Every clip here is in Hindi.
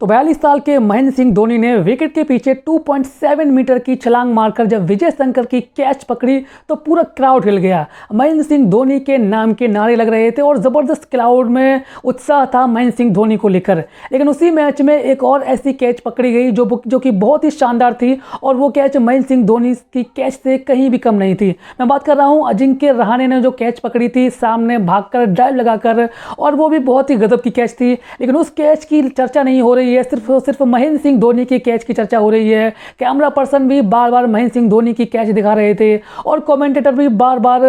तो 42 साल के महेंद्र सिंह धोनी ने विकेट के पीछे 2.7 मीटर की छलांग मारकर जब विजय शंकर की कैच पकड़ी तो पूरा क्राउड हिल गया। महेंद्र सिंह धोनी के नाम के नारे लग रहे थे और ज़बरदस्त क्राउड में उत्साह था महेंद्र सिंह धोनी को लेकर। लेकिन उसी मैच में एक और ऐसी कैच पकड़ी गई जो कि बहुत ही शानदार थी और वो कैच महेंद्र सिंह धोनी की कैच से कहीं भी कम नहीं थी। मैं बात कर रहा हूँ अजिंक्य रहाणे ने जो कैच पकड़ी थी, सामने भागकर ड्राइव लगाकर, और वो भी बहुत ही गजब की कैच थी। लेकिन उस कैच की चर्चा नहीं हो रही है, सिर्फ महेंद्र सिंह धोनी की कैच की चर्चा हो रही है। कैमरा पर्सन भी बार बार महेंद्र सिंह धोनी की कैच दिखा रहे थे और कमेंटेटर भी बार बार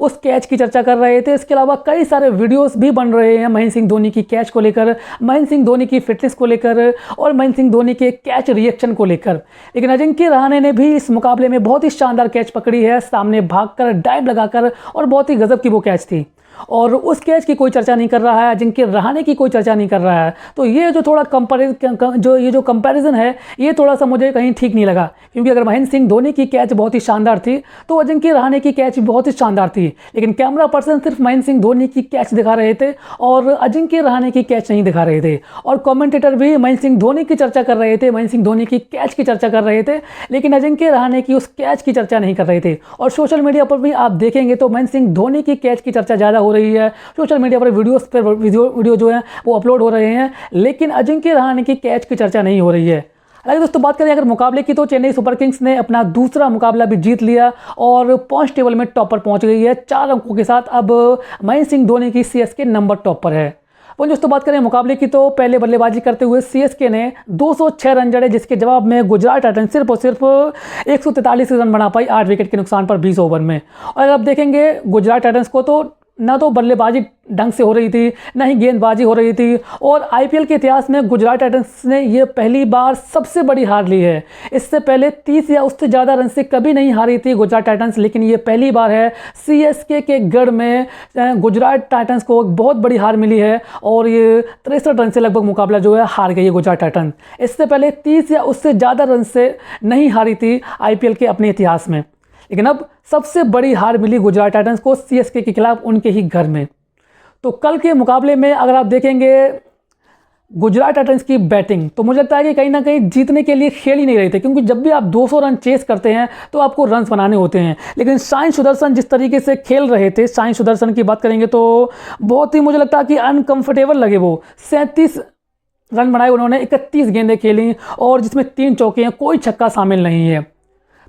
उस कैच की चर्चा कर रहे थे। इसके अलावा कई सारे वीडियोस भी बन रहे हैं महेंद्र सिंह धोनी की कैच को लेकर, महेंद्र सिंह धोनी की फिटनेस को लेकर और महेंद्र सिंह धोनी के कैच रिएक्शन को लेकर। लेकिन अजिंक्य रहाणे ने भी इस मुकाबले में बहुत ही शानदार कैच पकड़ी है, सामने भागकर डाइव लगाकर, और बहुत ही गजब की वो कैच थी। और उस कैच की कोई चर्चा नहीं कर रहा है, अजिंक्य रहाणे की कोई चर्चा नहीं कर रहा है। तो ये जो थोड़ा कंपैरिजन है, ये थोड़ा सा मुझे कहीं ठीक नहीं लगा। क्योंकि अगर महेंद्र सिंह धोनी की कैच बहुत ही शानदार थी तो अजिंक्य रहाणे की कैच भी बहुत ही शानदार थी। लेकिन कैमरा पर्सन सिर्फ महेंद्र सिंह धोनी की कैच दिखा रहे थे और अजिंक्य रहाणे की कैच नहीं दिखा रहे थे। और कमेंटेटर भी महेंद्र सिंह धोनी की चर्चा कर रहे थे, महेंद्र सिंह धोनी की कैच की चर्चा कर रहे थे, लेकिन अजिंक्य रहाणे की उस कैच की चर्चा नहीं कर रहे थे। और सोशल मीडिया पर भी आप देखेंगे तो महेंद्र सिंह धोनी की कैच की चर्चा ज़्यादा हो रही है। सोशल मीडिया पर वीडियो जो है वो अपलोड हो रहे हैं, लेकिन अजिंक्य रहाणे की कैच की चर्चा नहीं हो रही है। अगर दोस्तों बात करें अगर मुकाबले की, तो चेन्नई सुपर किंग्स ने अपना दूसरा मुकाबला भी जीत लिया और पॉइंट्स टेबल में टॉपर पहुंच गई है 4 अंकों के साथ। अब महेंद्र सिंह धोनी की सीएसके नंबर टॉप पर है। वहीं दोस्तों बात करें मुकाबले की, तो पहले बल्लेबाजी करते हुए सीएसके ने 206 रन जड़े, जिसके जवाब में गुजरात टाइटंस सिर्फ और सिर्फ 143 रन बना पाई 8 विकेट के नुकसान पर 20 ओवर में। और अगर आप देखेंगे गुजरात टाइटंस को, तो ना तो बल्लेबाजी ढंग से हो रही थी, ना ही गेंदबाजी हो रही थी। और आईपीएल के इतिहास में गुजरात टाइटंस ने ये पहली बार सबसे बड़ी हार ली है। इससे पहले 30 या उससे ज़्यादा रन से कभी नहीं हारी थी गुजरात टाइटंस, लेकिन ये पहली बार है सीएसके के गढ़ में गुजरात टाइटंस को बहुत बड़ी हार मिली है और ये 63 रन से लगभग मुकाबला जो है हार गई है गुजरात टाइटंस। इससे पहले 30 या उससे ज़्यादा रन से नहीं हारी थी आईपीएल के अपने इतिहास में। लेकिन अब सबसे बड़ी हार मिली गुजरात टाइटंस को सीएसके के खिलाफ उनके ही घर में। तो कल के मुकाबले में अगर आप देखेंगे गुजरात टाइटंस की बैटिंग, तो मुझे लगता है कि कहीं ना कहीं जीतने के लिए खेल ही नहीं रहे थे। क्योंकि जब भी आप 200 रन चेस करते हैं तो आपको रन्स बनाने होते हैं। लेकिन साई सुदर्शन जिस तरीके से खेल रहे थे, साई सुदर्शन की बात करेंगे तो बहुत ही मुझे लगता है कि अनकंफर्टेबल लगे वो। 37 रन बनाए उन्होंने, 31 गेंदें खेली और जिसमें 3 चौके हैं, कोई छक्का शामिल नहीं है।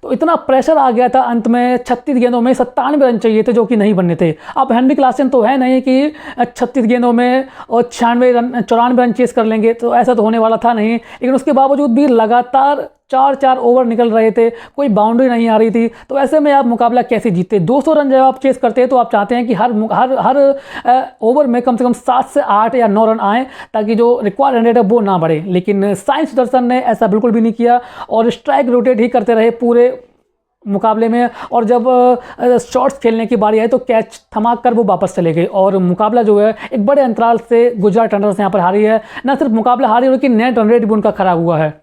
तो इतना प्रेशर आ गया था अंत में, 36 गेंदों में 97 रन चाहिए थे जो कि नहीं बनने थे। अब हेनरी क्लासन तो है नहीं कि 36 गेंदों में और 94 रन चेस कर लेंगे, तो ऐसा तो होने वाला था नहीं। लेकिन उसके बावजूद भी लगातार 4 ओवर निकल रहे थे, कोई बाउंड्री नहीं आ रही थी। तो ऐसे में आप मुकाबला कैसे जीतते? 200 रन जब आप चेस करते हैं तो आप चाहते हैं कि हर ओवर में कम से कम 7 से 8 या 9 रन आए, ताकि जो रिक्वायर्ड रन रेट है वो ना बढ़े। लेकिन साई सुदर्शन ने ऐसा बिल्कुल भी नहीं किया और स्ट्राइक रोटेट ही करते रहे पूरे मुकाबले में। और जब शॉट्स खेलने की बारी आई तो कैच थमा कर वो वापस चले गए और मुकाबला जो है एक बड़े अंतराल से गुजरात टाइटंस यहाँ पर हारी है। न सिर्फ मुकाबला हारी, बल्कि नेट रन रेट भी उनका खराब हुआ है।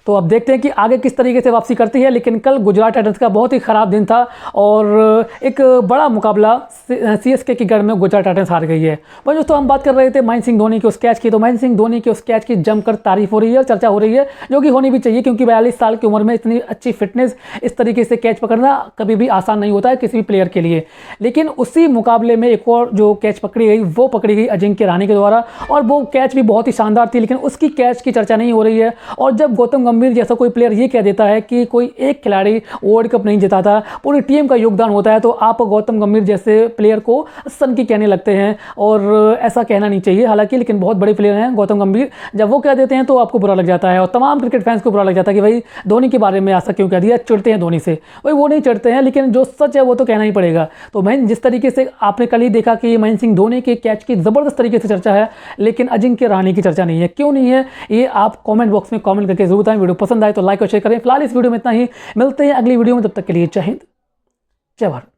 तो अब देखते हैं कि आगे किस तरीके से वापसी करती है। लेकिन कल गुजरात टाइटंस का बहुत ही ख़राब दिन था और एक बड़ा मुकाबला सीएसके के गढ़ में गुजरात टाइटंस हार गई है। वही दोस्तों हम बात कर रहे थे महेंद्र सिंह धोनी के उस कैच की, तो महेंद्र सिंह धोनी के उस कैच की जमकर तारीफ हो रही है और चर्चा हो रही है, जो कि होनी भी चाहिए। क्योंकि 42 साल की उम्र में इतनी अच्छी फिटनेस, इस तरीके से कैच पकड़ना कभी भी आसान नहीं होता है किसी भी प्लेयर के लिए। लेकिन उसी मुकाबले में एक और जो कैच पकड़ी गई, वो पकड़ी गई अजिंक्य रहाणे के द्वारा, और वो कैच भी बहुत ही शानदार थी। लेकिन उसकी कैच की चर्चा नहीं हो रही है। और जब गौतम गंभीर जैसा कोई प्लेयर ये कह देता है कि कोई एक खिलाड़ी वर्ल्ड कप नहीं जिताता, पूरी टीम का योगदान होता है, तो आप गौतम गंभीर जैसे प्लेयर को सन की कहने लगते हैं। और ऐसा कहना नहीं चाहिए हालांकि, लेकिन बहुत बड़े प्लेयर हैं गौतम गंभीर। जब वो कह देते हैं तो आपको बुरा लग जाता है और तमाम क्रिकेट फैंस को बुरा लग जाता है कि भाई धोनी के बारे में ऐसा क्यों कह दिया, चिढ़ते हैं धोनी से। भाई वो नहीं चिढ़ते हैं, लेकिन जो सच है वो तो कहना ही पड़ेगा। तो मैं जिस तरीके से आपने कल ही देखा कि महेंद्र सिंह धोनी के कैच की ज़बरदस्त तरीके से चर्चा है, लेकिन अजिंक्य रहाणे की चर्चा नहीं है। क्यों नहीं है ये आप कमेंट बॉक्स में कमेंट करके जरूर बताएं। वीडियो पसंद आए तो लाइक और शेयर करें। फिलहाल इस वीडियो में इतना ही, मिलते हैं अगली वीडियो में, तब तक के लिए जय हिंद, जय भारत।